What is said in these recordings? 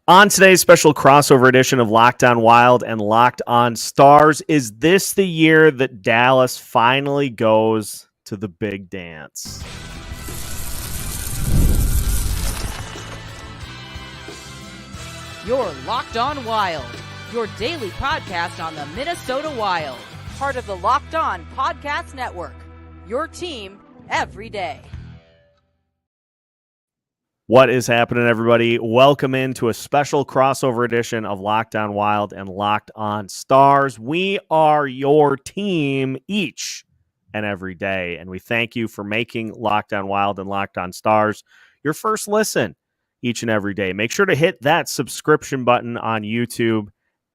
On today's special crossover edition of Locked On Wild and Locked On Stars, is this the year that Dallas finally goes to the big dance? You're Locked On Wild, your daily podcast on the Minnesota Wild, part of the Locked On Podcast Network, your team every day. What is happening, everybody? Welcome into a special crossover edition of Locked On Wild and Locked On Stars. We are your team each and every day, and we thank you for making Locked On Wild and Locked On Stars your first listen each and every day. Make sure to hit that subscription button on YouTube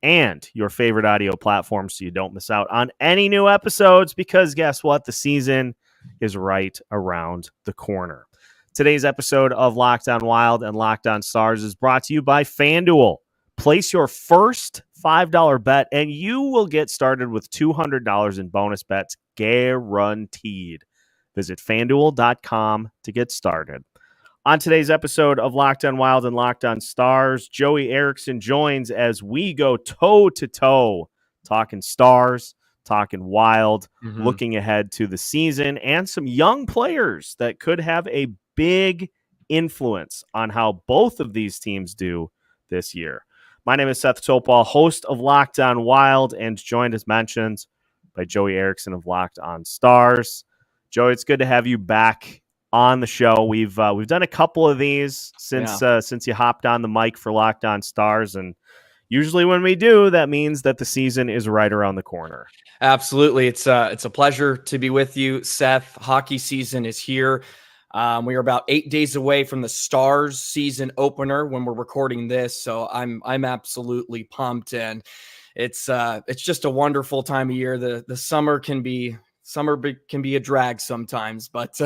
and your favorite audio platform so you don't miss out on any new episodes, because guess what? The season is right around the corner. Today's episode of Locked On Wild and Locked On Stars is brought to you by FanDuel. Place your first $5 bet, and you will get started with $200 in bonus bets guaranteed. Visit FanDuel.com to get started. On today's episode of Locked On Wild and Locked On Stars, Joey Erickson joins as we go toe-to-toe, talking Stars, talking Wild, looking ahead to the season, and some young players that could have a big influence on how both of these teams do this year. My name is Seth Toupal, host of Locked On Wild, and joined, as mentioned, by Joey Erickson of Locked On Stars. Joey, it's good to have you back on the show. We've done a couple of these since you hopped on the mic for Locked On Stars, and usually when we do, that means that the season is right around the corner. Absolutely. It's a pleasure to be with you, Seth. Hockey season is here. We are about 8 days away from the Stars season opener when we're recording this, so I'm absolutely pumped, and it's just a wonderful time of year. The summer can be a drag sometimes, but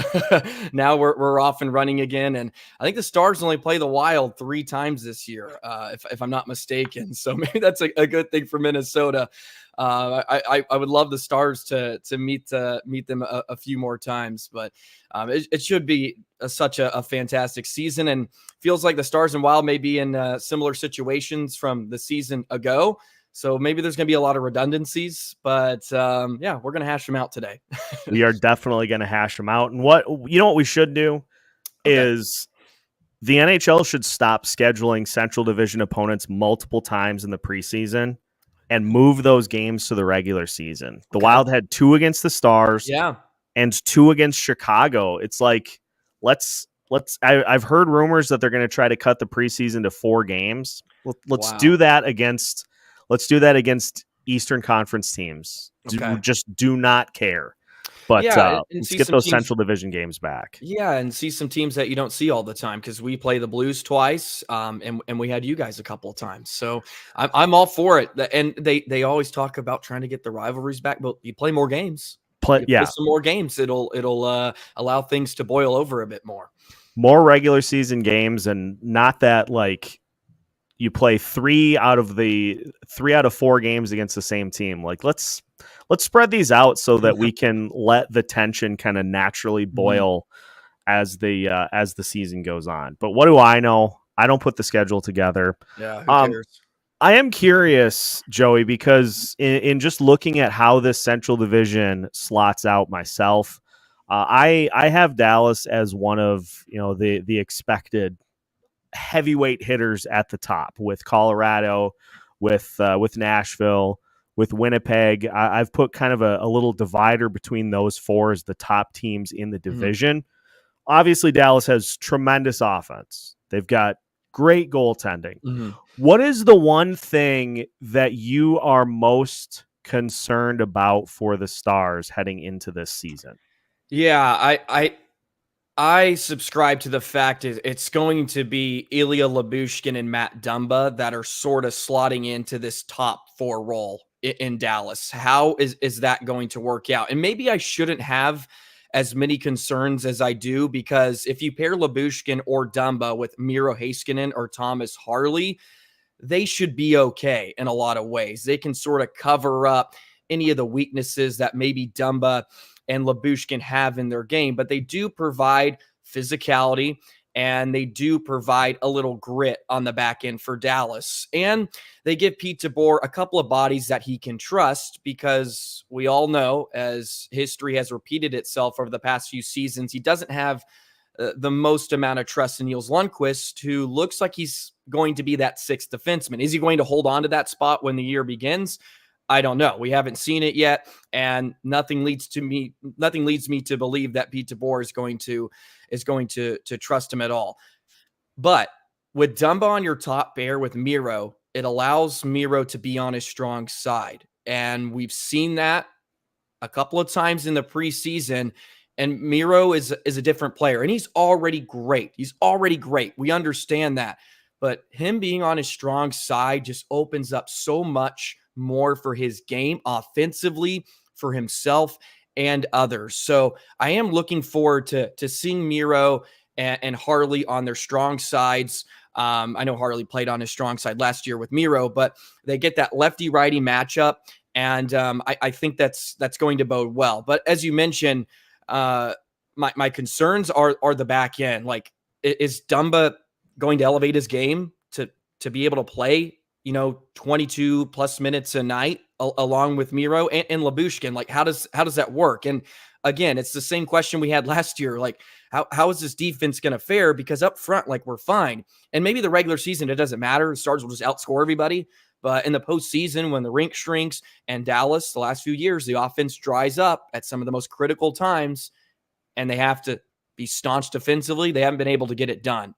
now we're off and running again, and I think the Stars only play the Wild 3 times this year, if I'm not mistaken. So maybe that's a good thing for Minnesota. I would love the Stars to meet them a few more times, but it should be such a fantastic season, and feels like the Stars and Wild may be in similar situations from the season ago. So maybe there's going to be a lot of redundancies, but we're going to hash them out today. We are definitely going to hash them out. And what we should do is the NHL should stop scheduling Central Division opponents multiple times in the preseason and move those games to the regular season. The Wild had 2 against the Stars, and 2 against Chicago. It's like, I've heard rumors that they're going to try to cut the preseason to 4 games. Let's do that against Eastern Conference teams. Just do not care. But let's get those Central Division games back. Yeah, and see some teams that you don't see all the time, because we play the Blues twice, and we had you guys a couple of times. So I'm all for it. And they always talk about trying to get the rivalries back, but you play more games. Play some more games. It'll allow things to boil over a bit more. More regular season games, and not that like you play 3 out of 4 games against the same team. Like let's spread these out so that we can let the tension kind of naturally boil as the season goes on. But what do I know? I don't put the schedule together. Yeah, who cares? I am curious, Joey, because in just looking at how this Central Division slots out myself, I have Dallas as one of the expected heavyweight hitters at the top, with Colorado, with Nashville, with Winnipeg. I've put kind of a little divider between those 4 as the top teams in the division. Obviously, Dallas has tremendous offense. They've got great goaltending. What is the one thing that you are most concerned about for the Stars heading into this season? Yeah, I subscribe to the fact it's going to be Ilya Lyubushkin and Matt Dumba that are sort of slotting into this top 4 role in Dallas. How is that going to work out? And maybe I shouldn't have as many concerns as I do, because if you pair Lyubushkin or Dumba with Miro Heiskanen or Thomas Harley, they should be okay in a lot of ways. They can sort of cover up any of the weaknesses that maybe Dumba and Lyubushkin have in their game, but they do provide physicality and they do provide a little grit on the back end for Dallas. And they give Pete DeBoer a couple of bodies that he can trust, because we all know, as history has repeated itself over the past few seasons, he doesn't have the most amount of trust in Niels Lundqvist, who looks like he's going to be that sixth defenseman. Is he going to hold on to that spot when the year begins? I don't know. We haven't seen it yet, and nothing leads me to believe that Pete DeBoer is going to trust him at all. But with Dumba on your top pair with Miro, it allows Miro to be on his strong side, and we've seen that a couple of times in the preseason. And Miro is a different player, and he's already great. We understand that. But him being on his strong side just opens up so much more for his game offensively, for himself and others. So I am looking forward to seeing Miro and Harley on their strong sides. I know Harley played on his strong side last year with Miro, but they get that lefty-righty matchup, and I think that's going to bode well. But as you mentioned, my concerns are the back end. Like, is Dumba going to elevate his game to be able to play, 22 plus minutes a night along with Miro and Lyubushkin? Like, how does that work? And again, it's the same question we had last year. Like, how is this defense going to fare? Because up front, like, we're fine. And maybe the regular season, it doesn't matter. The Stars will just outscore everybody. But in the postseason, when the rink shrinks, and Dallas, the last few years, the offense dries up at some of the most critical times, and they have to be staunch defensively, they haven't been able to get it done.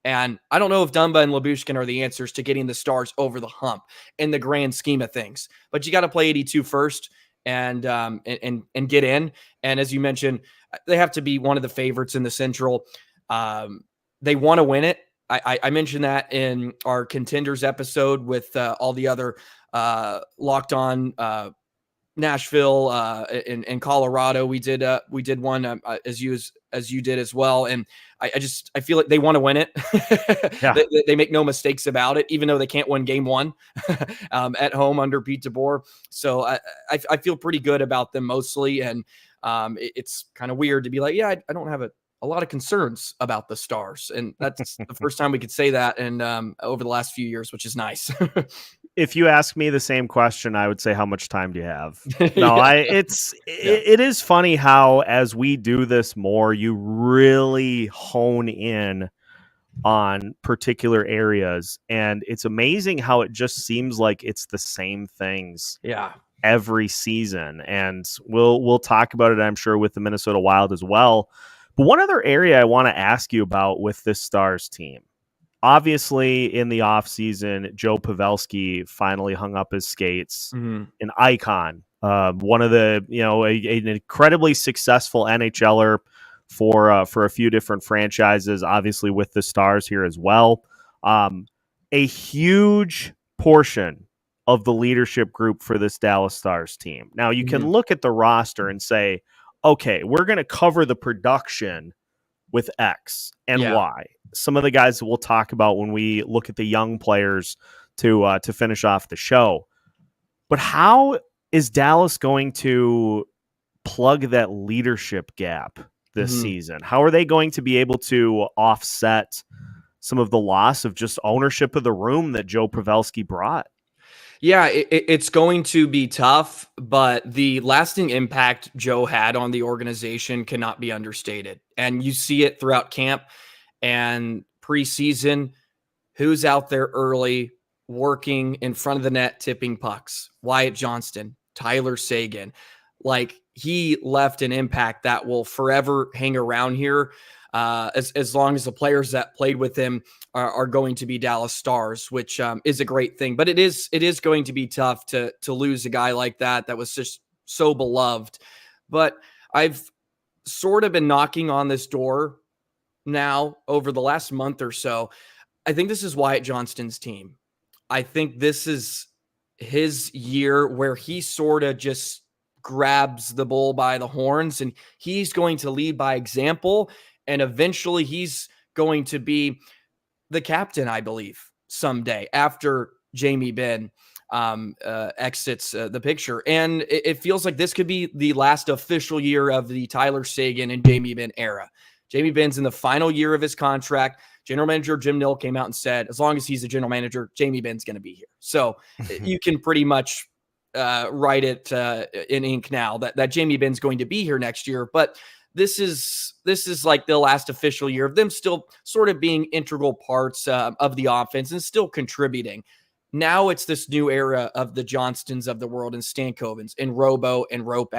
And I don't know if Dumba and Lyubushkin are the answers to getting the Stars over the hump in the grand scheme of things. But you got to play 82 first and get in. And as you mentioned, they have to be one of the favorites in the Central. They want to win it. I mentioned that in our contenders episode with all the other Locked On Nashville and Colorado. We did one as you did as well, and I feel like they want to win it. Yeah. They make no mistakes about it, even though they can't win game one at home under Pete DeBoer. So I feel pretty good about them mostly, and it's kind of weird to be like, yeah, I don't have a lot of concerns about the Stars, and that's the first time we could say that and over the last few years, which is nice. If you ask me the same question, I would say, how much time do you have? No, it is funny how, as we do this more, you really hone in on particular areas, and it's amazing how it just seems like it's the same things every season. And we'll talk about it, I'm sure, with the Minnesota Wild as well. But one other area I want to ask you about with this Stars team. Obviously, in the offseason, Joe Pavelski finally hung up his skates. Mm-hmm. An icon, one of the, an incredibly successful NHLer for a few different franchises, obviously with the Stars here as well. A huge portion of the leadership group for this Dallas Stars team. Now, you can look at the roster and say, okay, we're going to cover the production with X and Y. Some of the guys that we'll talk about when we look at the young players to finish off the show. But how is Dallas going to plug that leadership gap this season? How are they going to be able to offset some of the loss of just ownership of the room that Joe Pavelski brought? Yeah, it's going to be tough, but the lasting impact Joe had on the organization cannot be understated. And you see it throughout camp and preseason. Who's out there early, working in front of the net, tipping pucks? Wyatt Johnston, Tyler Seguin. Like, he left an impact that will forever hang around here. As long as the players that played with him are going to be Dallas Stars, which is a great thing. But it is going to be tough to lose a guy like that was just so beloved. But I've sort of been knocking on this door now over the last month or so. I think this is Wyatt Johnston's team. I think this is his year where he sort of just grabs the bull by the horns, and he's going to lead by example. And eventually he's going to be the captain, I believe, someday after Jamie Benn exits the picture. And it feels like this could be the last official year of the Tyler Seguin and Jamie Benn era. Jamie Benn's in the final year of his contract. General manager Jim Nill came out and said, as long as he's a general manager, Jamie Benn's going to be here. So you can pretty much write it in ink now that Jamie Benn's going to be here next year. But this is like the last official year of them still sort of being integral parts of the offense and still contributing. Now it's this new era of the Johnstons of the world and Stankovens and Robo and Rope.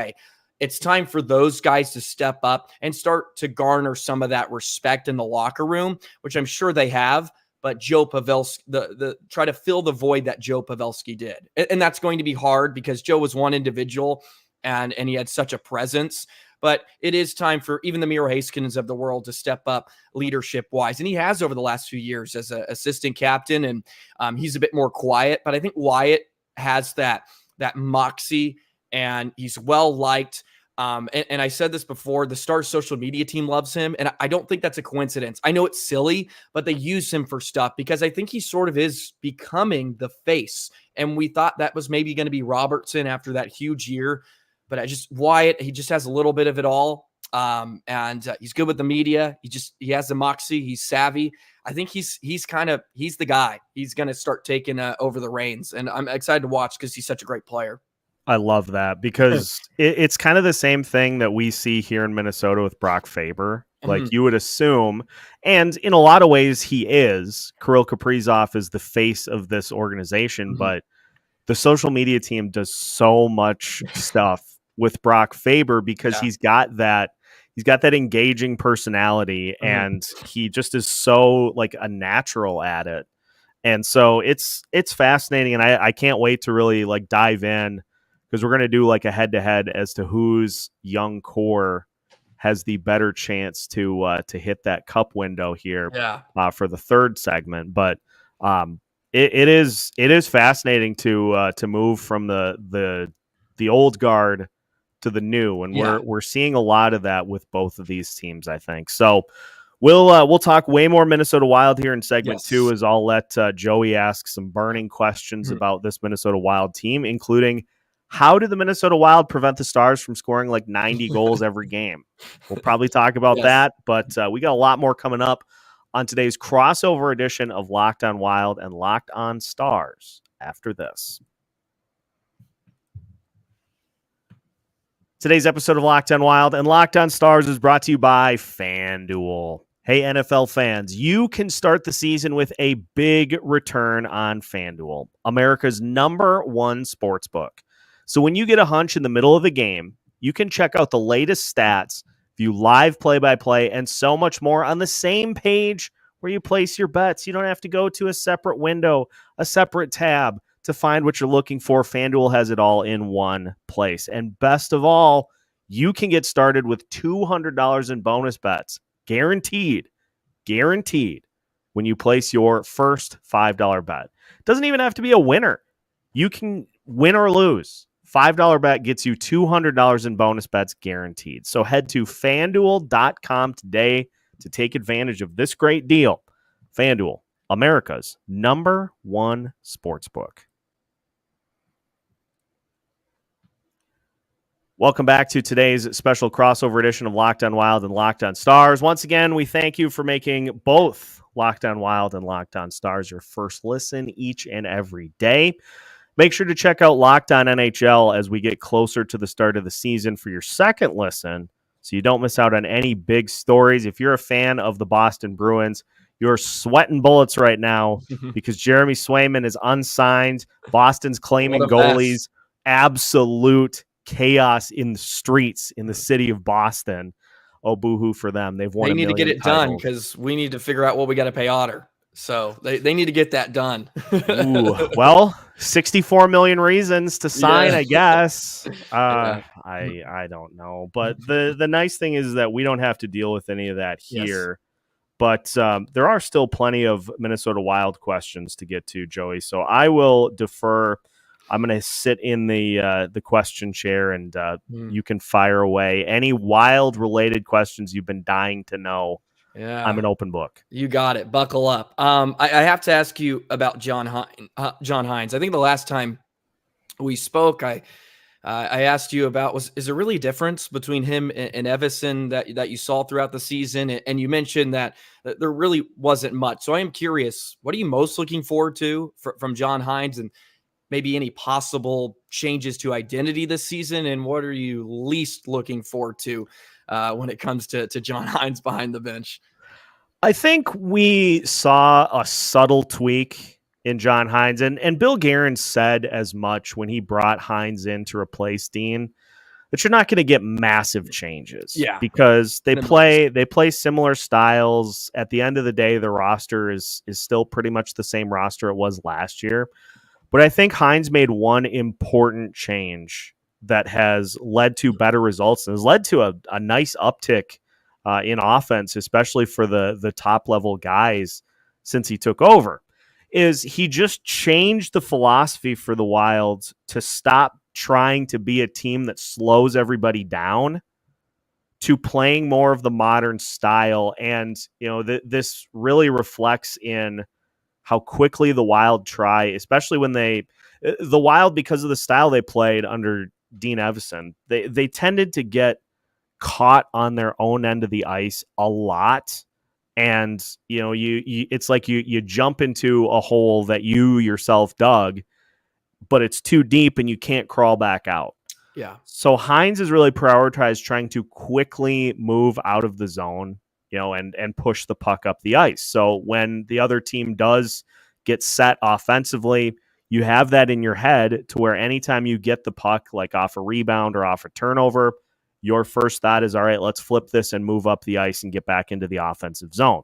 It's time for those guys to step up and start to garner some of that respect in the locker room, which I'm sure they have. But Joe Pavelski, try to fill the void that Joe Pavelski did. And that's going to be hard because Joe was one individual and he had such a presence. But it is time for even the Miro Haskins of the world to step up leadership-wise. And he has over the last few years as an assistant captain. And he's a bit more quiet. But I think Wyatt has that moxie, and he's well-liked. And I said this before, the Stars social media team loves him. And I don't think that's a coincidence. I know it's silly, but they use him for stuff because I think he sort of is becoming the face. And we thought that was maybe going to be Robertson after that huge year. But Wyatt, he just has a little bit of it all. And he's good with the media. He has the moxie. He's savvy. I think he's the guy. He's going to start taking over the reins. And I'm excited to watch because he's such a great player. I love that because it's kind of the same thing that we see here in Minnesota with Brock Faber. Like you would assume, and in a lot of ways he is. Kirill Kaprizov is the face of this organization, but the social media team does so much stuff with Brock Faber because he's got that engaging personality and he just is so like a natural at it. And so it's fascinating. And I can't wait to really like dive in because we're going to do like a head to head as to whose young core has the better chance to hit that cup window here for the third segment. But it is fascinating to move from the old guard to the new, and we're seeing a lot of that with both of these teams, I think. So we'll talk way more Minnesota Wild here in segment 2, as I'll let Joey ask some burning questions about this Minnesota Wild team, including how do the Minnesota Wild prevent the Stars from scoring like 90 goals every game? We'll probably talk about that, but we got a lot more coming up on today's crossover edition of Locked On Wild and Locked On Stars after this. Today's episode of Locked On Wild and Locked On Stars is brought to you by FanDuel. Hey, NFL fans, you can start the season with a big return on FanDuel, America's #1 sportsbook. So when you get a hunch in the middle of the game, you can check out the latest stats, view live play-by-play, and so much more on the same page where you place your bets. You don't have to go to a separate window, a separate tab to find what you're looking for. FanDuel has it all in one place. And best of all, you can get started with $200 in bonus bets, guaranteed, when you place your first $5 bet. Doesn't even have to be a winner. You can win or lose. $5 bet gets you $200 in bonus bets guaranteed. So head to FanDuel.com today to take advantage of this great deal. FanDuel, America's #1 sportsbook. Welcome back to today's special crossover edition of Locked On Wild and Locked On Stars. Once again, we thank you for making both Locked On Wild and Locked On Stars your first listen each and every day. Make sure to check out Locked On NHL as we get closer to the start of the season for your second listen, so you don't miss out on any big stories. If you're a fan of the Boston Bruins, you're sweating bullets right now because Jeremy Swayman is unsigned. Boston's claiming goalies. Absolute chaos in the streets in the city of Boston. Oh, boo-hoo for them. They've won. They need to get it done because we need to figure out what we got to pay Otter. So they need to get that done. Ooh, well, 64 million reasons to sign, I guess. I don't know. But the nice thing is that we don't have to deal with any of that here. But there are still plenty of Minnesota Wild questions to get to, Joey. So I will defer. I'm going to sit in the question chair, and you can fire away any Wild-related questions you've been dying to know. Yeah, I'm an open book. You got it. Buckle up. I have to ask you about John Hynes. I think the last time we spoke, I I asked you about is there really a difference between him and Everson that you saw throughout the season? And you mentioned that there really wasn't much. So I am curious, what are you most looking forward to from John Hynes, and maybe any possible changes to identity this season? And what are you least looking forward to when it comes to John Hynes behind the bench? I think we saw a subtle tweak in John Hynes, and Bill Guerin said as much when he brought Hynes in to replace Dean, that you're not going to get massive changes. Yeah. Because they play similar styles. At the end of the day, the roster is still pretty much the same roster it was last year. But I think Hynes made one important change that has led to better results and has led to a nice uptick in offense, especially for the top level guys since he took over. Is he just changed the philosophy for the Wild to stop trying to be a team that slows everybody down to playing more of the modern style. And, this really reflects in how quickly the Wild try, especially when the Wild, because of the style they played under Dean Evason, they tended to get caught on their own end of the ice a lot. And, it's like you jump into a hole that you yourself dug, but it's too deep and you can't crawl back out. Yeah. So Hynes has really prioritized trying to quickly move out of the zone, and push the puck up the ice. So when the other team does get set offensively, you have that in your head to where anytime you get the puck, like off a rebound or off a turnover, your first thought is, all right, let's flip this and move up the ice and get back into the offensive zone.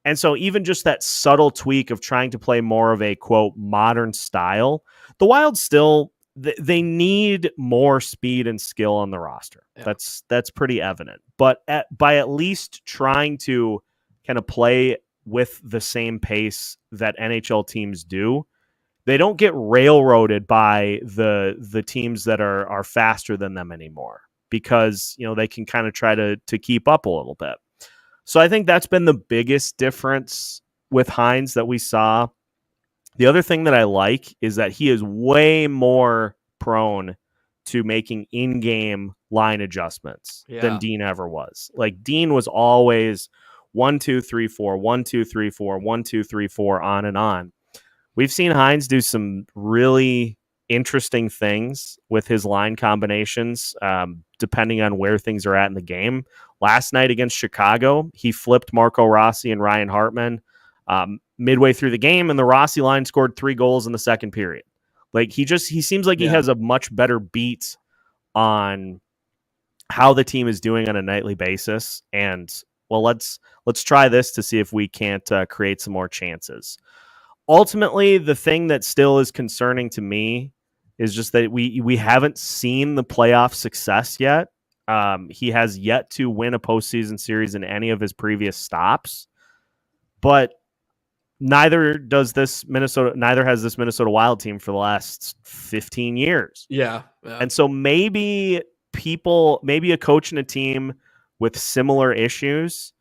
And so even just that subtle tweak of trying to play more of a, quote, modern style, the Wild still, they need more speed and skill on the roster. Yeah. That's pretty evident. But by at least trying to kind of play with the same pace that NHL teams do, they don't get railroaded by the teams that are faster than them anymore, because they can kind of try to keep up a little bit. So I think that's been the biggest difference with Hynes that we saw. The other thing that I like is that he is way more prone to making in-game line adjustments than Dean ever was. Like, Dean was always 1, 2, 3, 4, 1, 2, 3, 4, 1, 2, 3, 4, on and on. We've seen Hynes do some really interesting things with his line combinations, depending on where things are at in the game. Last night against Chicago, he flipped Marco Rossi and Ryan Hartman midway through the game, and the Rossi line scored 3 goals in the second period. Like, he seems like he has a much better beat on how the team is doing on a nightly basis. And, well, let's try this to see if we can't create some more chances. Ultimately, the thing that still is concerning to me is just that we haven't seen the playoff success yet. He has yet to win a postseason series in any of his previous stops, but neither has this Minnesota Wild team for the last 15 years. Yeah. And so maybe a coach and a team with similar issues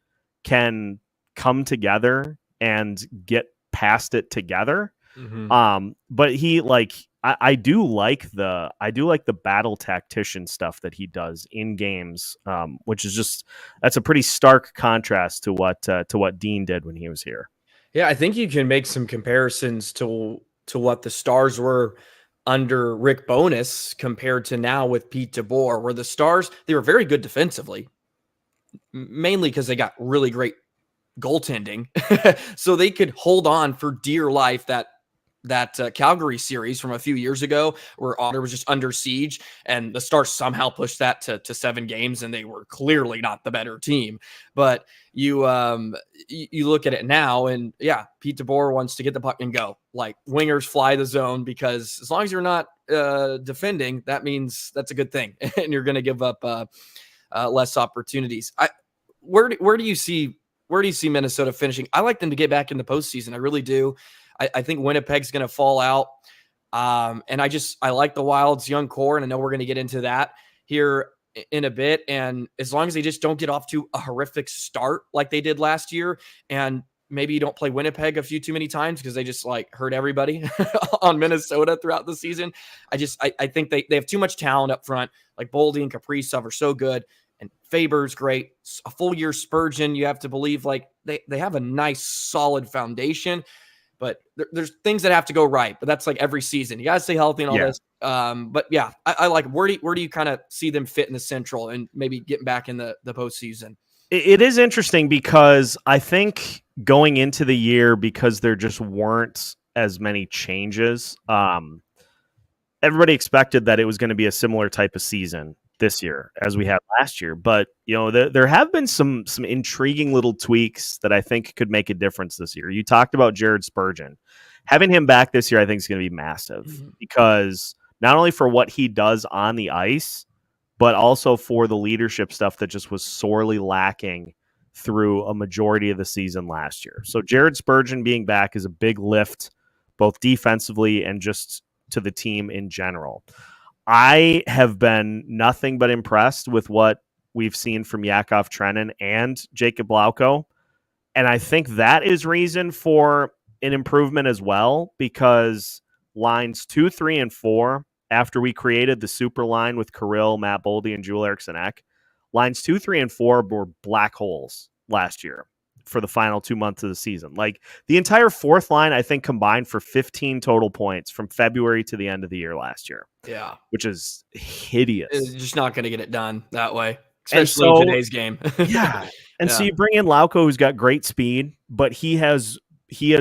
can come together and get past it together. Mm-hmm. But I do like the battle tactician stuff that he does in games, which is that's a pretty stark contrast to what Dean did when he was here. Yeah, I think you can make some comparisons to what the Stars were under Rick Bowness compared to now with Pete DeBoer, where the Stars, they were very good defensively, mainly because they got really great goaltending. So they could hold on for dear life that Calgary series from a few years ago where Otter was just under siege, and the Stars somehow pushed that to 7 games, and they were clearly not the better team. But you look at it now, and Pete DeBoer wants to get the puck and go. Like, wingers fly the zone, because as long as you're not defending, that means that's a good thing, and you're going to give up less opportunities. Where do you see Minnesota finishing? I like them to get back in the postseason. I really do. I think Winnipeg's going to fall out. And I like the Wild's young core, and I know we're going to get into that here in a bit. And as long as they just don't get off to a horrific start like they did last year, and maybe you don't play Winnipeg a few too many times because they just like hurt everybody on Minnesota throughout the season. I think they have too much talent up front. Like Boldy and Kaprizov are so good, and Faber's great. A full year Spurgeon, you have to believe like they have a nice solid foundation. But there's things that have to go right. But that's like every season. You got to stay healthy and all this. But yeah, I like where do you kind of see them fit in the Central and maybe getting back in the postseason? It is interesting because I think going into the year, because there just weren't as many changes, everybody expected that it was going to be a similar type of season this year as we had last year. But, there have been some intriguing little tweaks that I think could make a difference this year. You talked about Jared Spurgeon. Having him back this year, I think is going to be massive because not only for what he does on the ice, but also for the leadership stuff that just was sorely lacking through a majority of the season last year. So Jared Spurgeon being back is a big lift, both defensively and just to the team in general. I have been nothing but impressed with what we've seen from Yakov, Trenin, and Jacob Lauko. And I think that is reason for an improvement as well, because lines 2, 3, and 4, after we created the super line with Kirill, Matt Boldy, and Joel Erickson, lines 2, 3, and 4 were black holes last year for the final 2 months of the season. Like the entire fourth line, I think, combined for 15 total points from February to the end of the year last year. Yeah. Which is hideous. It's just not going to get it done that way, especially in today's game. Yeah. And so you bring in Lauko, who's got great speed, but he has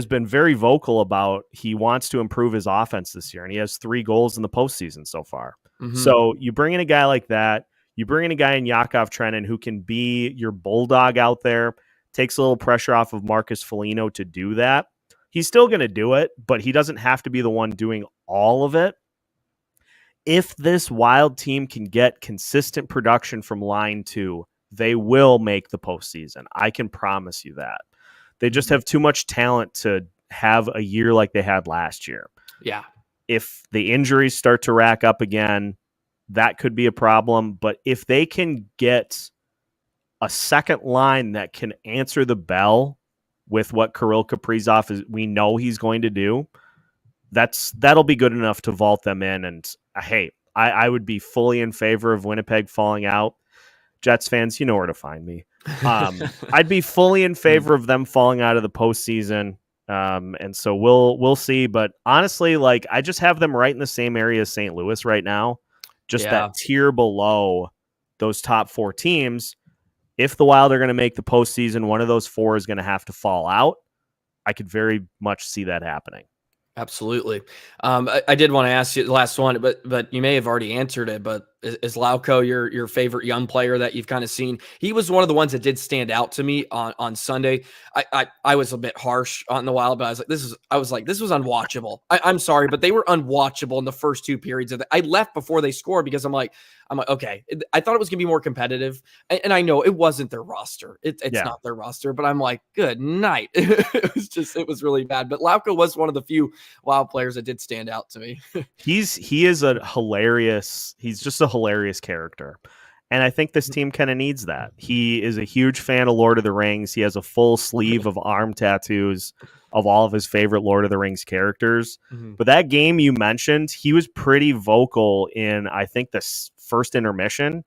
been very vocal about he wants to improve his offense this year, and he has 3 goals in the postseason so far. So you bring in a guy like that. You bring in a guy in Yakov Trenin who can be your bulldog out there, takes a little pressure off of Marcus Foligno to do that. He's still going to do it, but he doesn't have to be the one doing all of it. If this Wild team can get consistent production from line 2, they will make the postseason. I can promise you that. They just have too much talent to have a year like they had last year. Yeah. If the injuries start to rack up again, that could be a problem. But if they can get a second line that can answer the bell with what Kirill Kaprizov is, we know he's going to do, that'll be good enough to vault them in. And hey, I would be fully in favor of Winnipeg falling out. Jets fans, you know where to find me. I'd be fully in favor of them falling out of the postseason. And so we'll see. But honestly, like I just have them right in the same area as St. Louis right now, just that tier below those top 4 teams. If the Wild are going to make the postseason, one of those 4 is going to have to fall out. I could very much see that happening. Absolutely. I did want to ask you the last one, but you may have already answered it. But is Lauko your favorite young player that you've kind of seen? He was one of the ones that did stand out to me on Sunday. I was a bit harsh on the Wild, but I was like, this was unwatchable. I'm sorry, but they were unwatchable in the first 2 periods of it. I left before they scored because I'm like, okay. I thought it was gonna be more competitive, and I know it wasn't their roster. It's not their roster, but I'm like, good night. It was really bad. But Lauko was one of the few Wild players that did stand out to me. He's just a hilarious character. And I think this team kind of needs that. He is a huge fan of Lord of the Rings. He has a full sleeve of arm tattoos of all of his favorite Lord of the Rings characters. But that game you mentioned, he was pretty vocal in, I think, the first intermission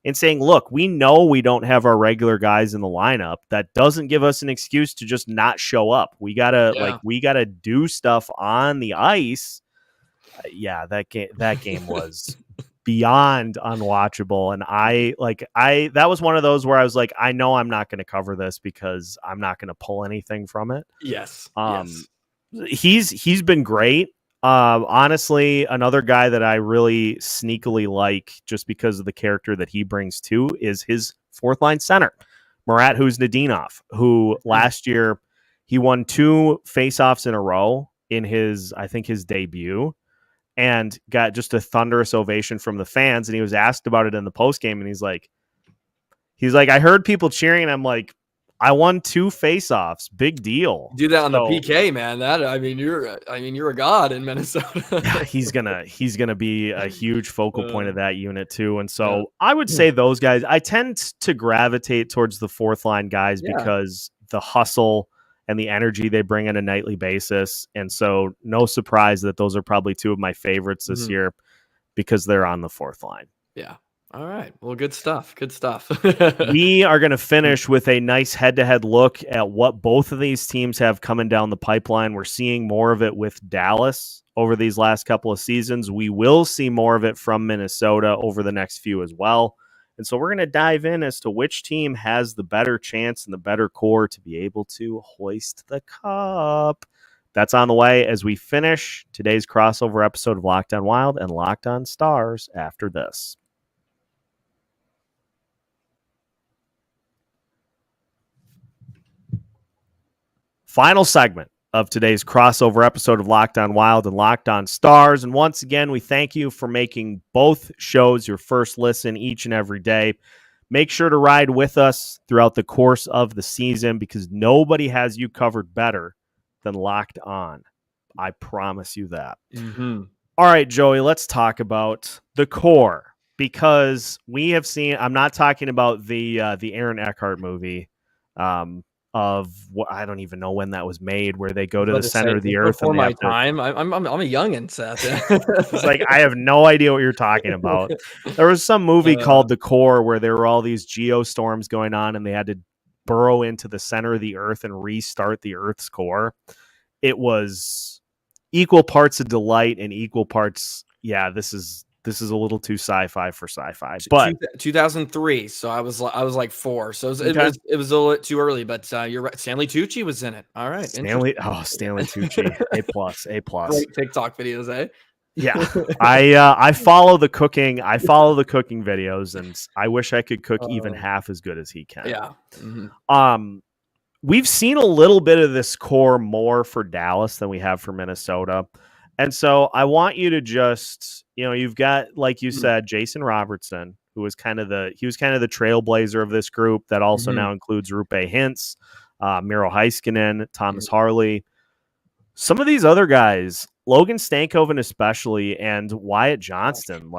in saying, look, we know we don't have our regular guys in the lineup. That doesn't give us an excuse to just not show up. We gotta do stuff on the ice. That game was beyond unwatchable. And that was one of those where I was like, I know I'm not going to cover this because I'm not going to pull anything from it. Yes. He's been great. Honestly, another guy that I really sneakily like just because of the character that he brings too is his 4th line center, Marat Huznadinov, who last year he won 2 faceoffs in a row in his debut, and got just a thunderous ovation from the fans. And he was asked about it in the postgame, and he's like, I heard people cheering, and I'm like, I won 2 faceoffs. Big deal. Do that on the PK, man. You're a god in Minnesota. he's gonna be a huge focal point of that unit too. And so I would say those guys. I tend to gravitate towards the 4th line guys because the hustle and the energy they bring on a nightly basis. And so no surprise that those are probably two of my favorites this year because they're on the fourth line. Yeah. All right. Well, good stuff. Good stuff. We are going to finish with a nice head-to-head look at what both of these teams have coming down the pipeline. We're seeing more of it with Dallas over these last couple of seasons. We will see more of it from Minnesota over the next few as well. And so we're going to dive in as to which team has the better chance and the better core to be able to hoist the cup. That's on the way as we finish today's crossover episode of Locked On Wild and Locked On Stars after this. Final segment of today's crossover episode of Locked On Wild and Locked On Stars. And once again, we thank you for making both shows your first listen each and every day. Make sure to ride with us throughout the course of the season because nobody has you covered better than Locked On. I promise you that. All right, Joey, let's talk about the core because we have seen, I'm not talking about the Aaron Eckhart movie, of what I don't even know when that was made, where they go to the center of the earth. Before my time, I'm a youngin', Seth. It's like I have no idea what you're talking about. There was some movie called The Core where there were all these geostorms going on, and they had to burrow into the center of the earth and restart the Earth's core. It was equal parts of delight and equal parts. Yeah, this is a little too sci-fi for sci-fi, but 2003. So I was like 4. So it was a little too early, but you're right. Stanley Tucci was in it. All right. Stanley Tucci, A+. Great TikTok videos, eh? Yeah. I follow the cooking. I follow the cooking videos, and I wish I could cook even half as good as he can. Yeah. We've seen a little bit of this core more for Dallas than we have for Minnesota. And so I want you to just, you've got, like you said, Jason Robertson, who was kind of the trailblazer of this group that also now includes Rupe Hintz, Miro Heiskanen, Thomas Harley. Some of these other guys, Logan Stankoven especially, and Wyatt Johnston,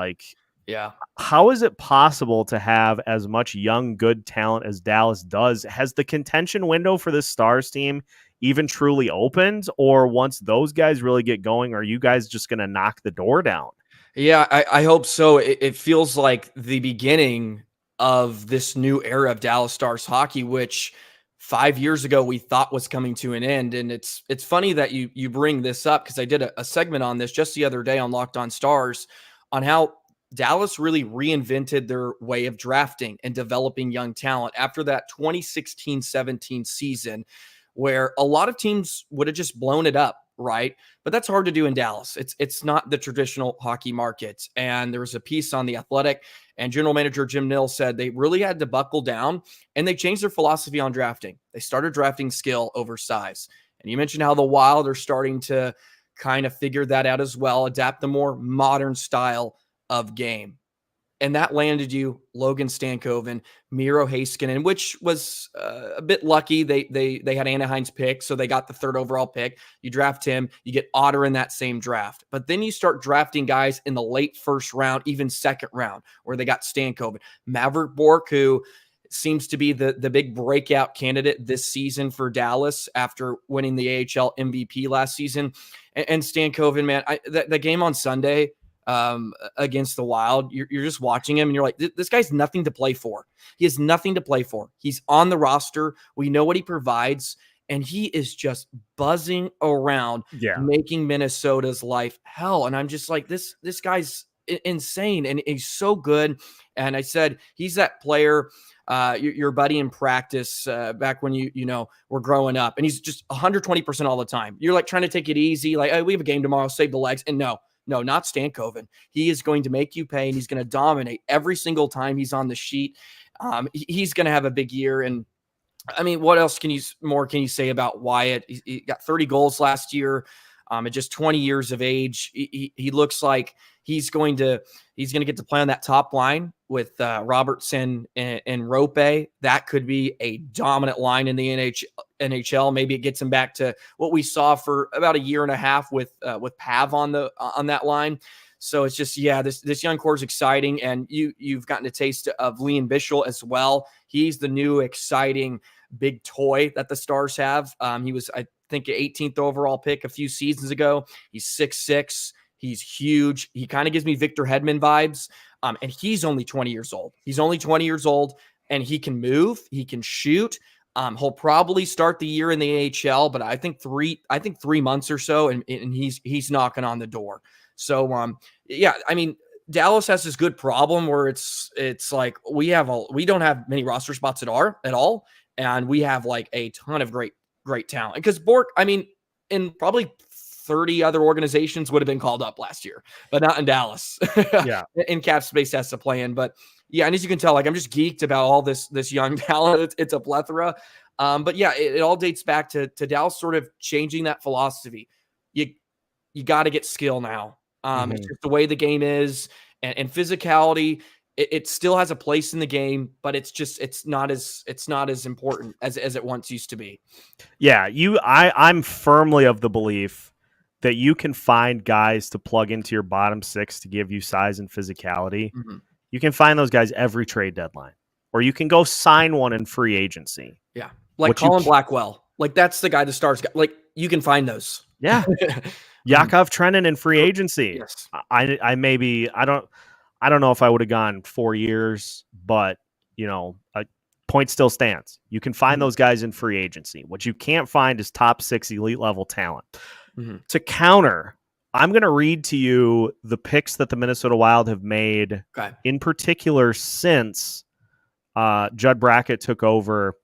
how is it possible to have as much young, good talent as Dallas does? Has the contention window for this Stars team even truly opened, or once those guys really get going, are you guys just going to knock the door down? Yeah, I hope so. It feels like the beginning of this new era of Dallas Stars hockey, which 5 years ago we thought was coming to an end. And it's funny that you bring this up because I did a segment on this just the other day on Locked On Stars on how Dallas really reinvented their way of drafting and developing young talent after that 2016-17 season, where a lot of teams would have just blown it up, right? But that's hard to do in Dallas. It's not the traditional hockey market. And there was a piece on The Athletic, and general manager Jim Nill said they really had to buckle down, and they changed their philosophy on drafting. They started drafting skill over size. And you mentioned how the Wild are starting to kind of figure that out as well, adapt the more modern style of game. And that landed you Logan Stankoven, Miro Heiskanen, which was a bit lucky. They had Anaheim's pick, so they got the 3rd overall pick. You draft him, you get Otter in that same draft. But then you start drafting guys in the late 1st round, even 2nd round, where they got Stankoven. Maverick Bourque, who seems to be the big breakout candidate this season for Dallas after winning the AHL MVP last season. And Stankoven, man, the game on Sunday against the Wild, you're just watching him and you're like, this guy's nothing to play for. He has nothing to play for. He's on the roster. We know what he provides, and he is just buzzing around, making Minnesota's life hell. And I'm just like, this guy's insane, and he's so good. And I said, he's that player, your buddy in practice back when you were growing up, and he's just 120% all the time. You're like trying to take it easy, like, hey, we have a game tomorrow, save the legs. And no, not Stankoven. He is going to make you pay, and he's going to dominate every single time he's on the sheet. He's going to have a big year. And I mean, what else can you say about Wyatt? He got 30 goals last year. At just 20 years of age, he looks like he's going to get to play on that top line with Robertson and Rope. That could be a dominant line in the NHL. Maybe it gets him back to what we saw for about a year and a half with Pav on that line. So it's just, this young core is exciting, and you've gotten a taste of Liam Bichsel as well. He's the new exciting big toy that the Stars have. He was, I think, an 18th overall pick a few seasons ago. He's 6'6". He's huge. He kind of gives me Victor Hedman vibes. And he's only 20 years old. He's only 20 years old, and he can move. He can shoot. He'll probably start the year in the AHL, but I think 3 months or so, and he's knocking on the door. So, yeah, I mean, Dallas has this good problem where it's like we don't have many roster spots at all, and we have like a ton of great talent. Because Bork, I mean, in probably 30 other organizations would have been called up last year, but not in Dallas. Yeah. In cap space has to play in. But yeah, and as you can tell, like I'm just geeked about all this young talent. It's a plethora. But yeah, it all dates back to Dallas sort of changing that philosophy. You got to get skill now. It's just the way the game is, and physicality. It still has a place in the game, but it's not as important as it once used to be. Yeah, I'm firmly of the belief that you can find guys to plug into your bottom six to give you size and physicality. Mm-hmm. You can find those guys every trade deadline, or you can go sign one in free agency. Yeah, like Colin Blackwell. Like that's the guy the Stars got. Like you can find those. Yeah, Yakov, Trenin in free agency. Yes. I don't know if I would have gone 4 years, but a point still stands. You can find those guys in free agency. What you can't find is top 6 elite level talent. Mm-hmm. To counter, I'm going to read to you the picks that the Minnesota Wild have made, in particular since Judd Brackett took over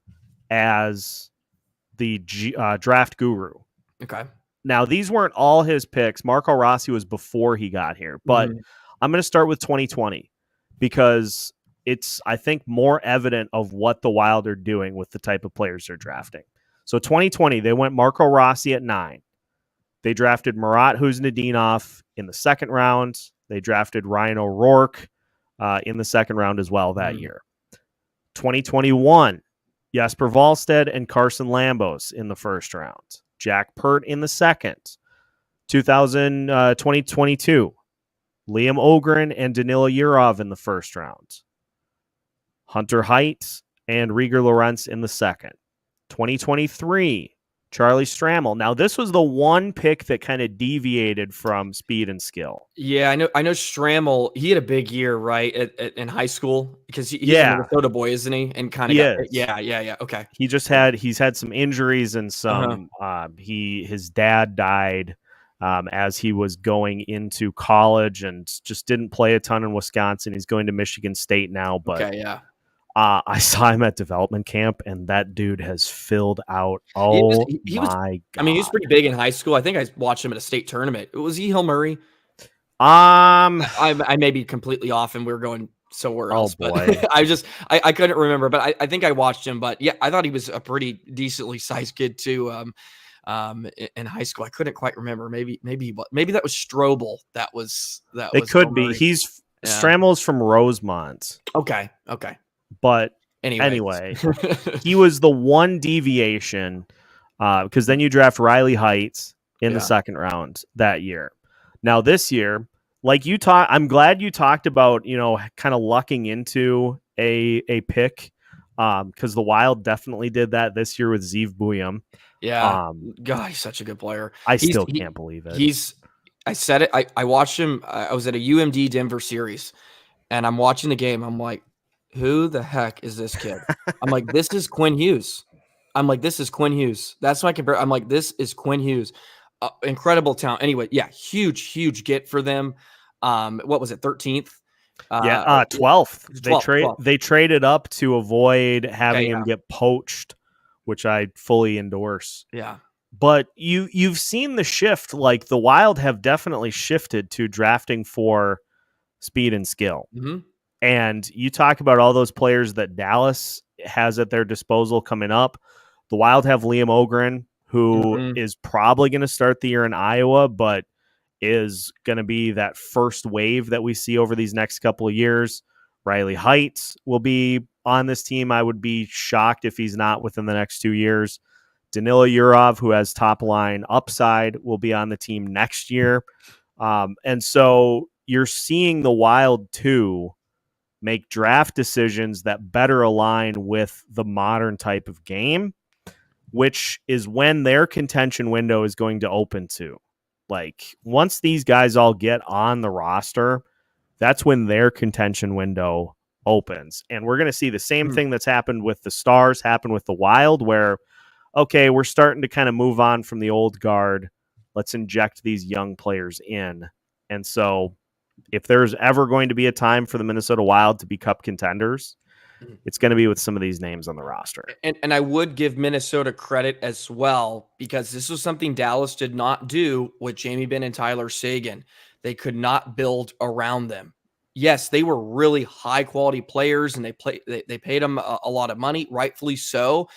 as the draft guru. Okay. Now, these weren't all his picks. Marco Rossi was before he got here, but I'm going to start with 2020 because it's, I think, more evident of what the Wild are doing with the type of players they're drafting. So 2020, they went Marco Rossi at 9. They drafted Murat Huznadinov in the second round. They drafted Ryan O'Rourke in the second round as well that year. 2021, Jesper Wallstedt and Carson Lambos in the first round. Jack Pert in the second. 2022, Liam Ogren and Danila Yurov in the first round. Hunter Height and Rieger Lorentz in the second. 2023, Charlie Stramel. Now, this was the one pick that kind of deviated from speed and skill. Yeah, I know Stramel, he had a big year, right, in high school because he's a Minnesota boy, isn't he? And kind of yeah. Okay. He's had some injuries and some his dad died as he was going into college and just didn't play a ton in Wisconsin. He's going to Michigan State now, but I saw him at development camp, and that dude has filled out. God! I mean, he was pretty big in high school. I think I watched him at a state tournament. Was he Hill Murray? I may be completely off, and we were going somewhere else. Oh boy, but I couldn't remember, but I think I watched him. But yeah, I thought he was a pretty decently sized kid too. In high school, I couldn't quite remember. Maybe that was Strobel. That was it. Could be. Stramel's from Rosemont. Okay. But anyway, he was the one deviation because then you draft Riley Heights in the second round that year. Now this year, like I'm glad you talked about, kind of lucking into a pick because the Wild definitely did that this year with Zeev Buyam. Yeah. God, he's such a good player. I still can't believe it. I said it. I watched him. I was at a UMD Denver series and I'm watching the game. I'm like, who the heck is this kid? I'm like, this is Quinn Hughes. That's my compare. I'm like, this is Quinn Hughes. Incredible talent. Anyway, yeah, huge get for them. What was it, 13th? 12th. They traded up to avoid having him get poached, which I fully endorse. Yeah. But you've seen the shift. Like the Wild have definitely shifted to drafting for speed and skill. Mm-hmm. And you talk about all those players that Dallas has at their disposal coming up. The Wild have Liam Ogren, who is probably going to start the year in Iowa, but is going to be that first wave that we see over these next couple of years. Riley Heights will be on this team. I would be shocked if he's not within the next 2 years. Danila Yurov, who has top line upside, will be on the team next year. And so you're seeing the Wild too make draft decisions that better align with the modern type of game, which is when their contention window is going to open to. Like, once these guys all get on the roster, that's when their contention window opens. And we're going to see the same thing that's happened with the Stars happen with the Wild, where, okay, we're starting to kind of move on from the old guard. Let's inject these young players in. And so if there's ever going to be a time for the Minnesota Wild to be cup contenders, it's going to be with some of these names on the roster. And I would give Minnesota credit as well, because this was something Dallas did not do with Jamie Benn and Tyler Seguin. They could not build around them. Yes, they were really high quality players, and they paid them a lot of money, rightfully so.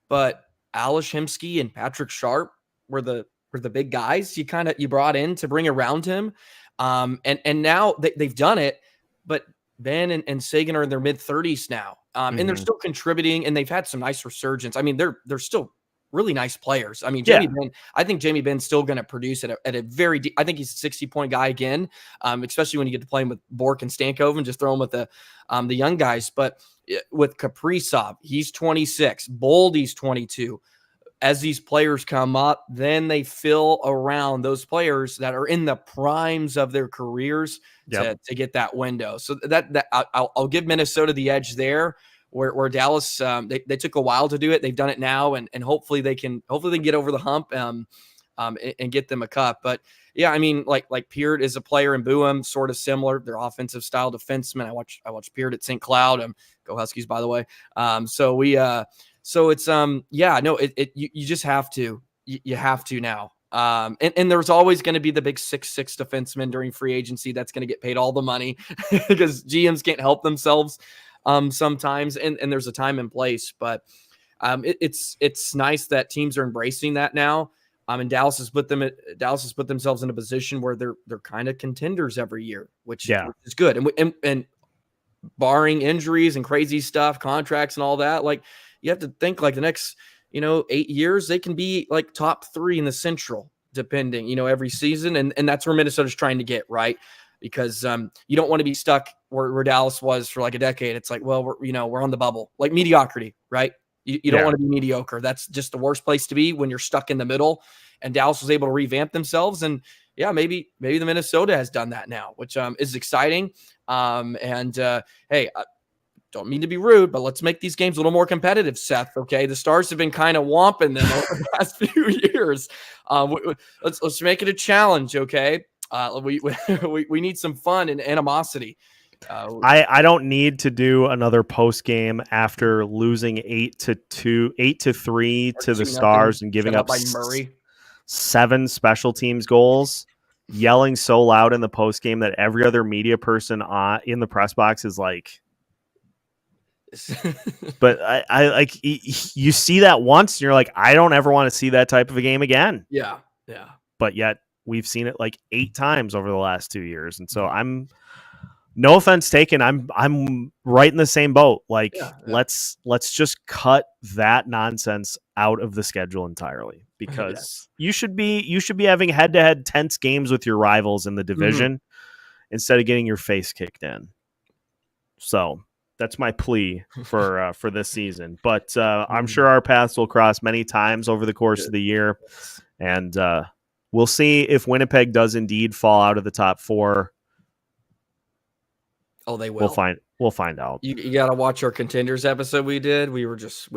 But Ales Hemsky and Patrick Sharp were the big guys you brought in to bring around him. And now they've done it, but Ben and Seguin are in their mid-30s now, and they're still contributing, and they've had some nice resurgence. I mean, they're still really nice players. I mean, I think Jamie Benn's still going to produce at a very deep. I think he's a 60-point guy again, especially when you get to play him with Bork and Stankoven, just throw him with the young guys. But with Kaprizov, he's 26. Boldy's 22. As these players come up, then they fill around those players that are in the primes of their careers to get that window. So that I'll give Minnesota the edge there, where Dallas they took a while to do it. They've done it now, and hopefully they can get over the hump and get them a cup. But yeah, I mean, like Peart is a player, and Boehm sort of similar. They're offensive style defensemen. I watched Peart at St. Cloud. Go Huskies, by the way. So it's you just have to. You have to now. And there's always going to be the big 6'6" defenseman during free agency that's going to get paid all the money because GMs can't help themselves sometimes, and there's a time and place. But it's nice that teams are embracing that now. And Dallas has put themselves in a position where they're kind of contenders every year, which is good. And barring injuries and crazy stuff, contracts and all that, like, you have to think like the next, 8 years, they can be like top 3 in the Central, depending, every season. And that's where Minnesota's trying to get, right? Because you don't want to be stuck where Dallas was for like a decade. It's like, well, we're on the bubble, like mediocrity, right? You don't want to be mediocre. That's just the worst place to be when you're stuck in the middle. And Dallas was able to revamp themselves. And yeah, maybe the Minnesota has done that now, which is exciting. Hey, don't mean to be rude, but let's make these games a little more competitive, Seth. Okay, the Stars have been kind of whomping them over the past few years. Let's make it a challenge. Okay, we need some fun and animosity. I don't need to do another post game after losing 8-3 to the Stars and giving up 7 special teams goals, yelling so loud in the post game that every other media person in the press box is like. But I like, you see that once and you're like, I don't ever want to see that type of a game again. Yeah. But yet we've seen it like 8 times over the last 2 years, and so I'm. No offense taken. I'm right in the same boat. Like, let's just cut that nonsense out of the schedule entirely, because you should be having head-to-head tense games with your rivals in the division instead of getting your face kicked in. So that's my plea for this season. But I'm sure our paths will cross many times over the course of the year, and we'll see if Winnipeg does indeed fall out of the top 4. Oh, they will. We'll find out. You got to watch our contenders episode we did. We were just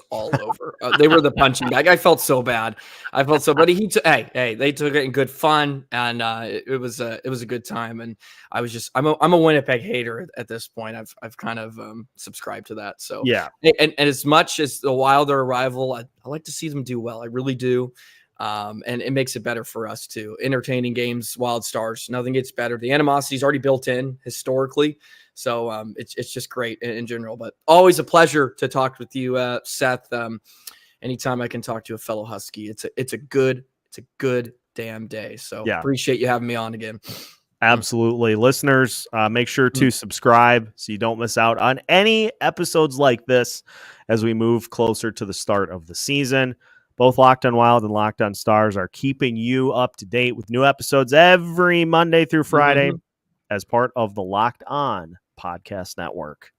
all over. They were the punching bag. I felt so bad. But they took it in good fun, and it was a good time. And I'm a Winnipeg hater at this point. I've kind of subscribed to that. So yeah. And as much as the Wild are a rival, I like to see them do well. I really do. And it makes it better for us too. Entertaining games, Wild Stars, nothing gets better. The animosity is already built in historically. So it's just great in general, but always a pleasure to talk with you, Seth. Anytime I can talk to a fellow Husky, it's a good damn day. So appreciate you having me on again. Absolutely. Listeners, make sure to subscribe so you don't miss out on any episodes like this as we move closer to the start of the season. Both Locked on Wild and Locked on Stars are keeping you up to date with new episodes every Monday through Friday as part of the Locked On Podcast Network.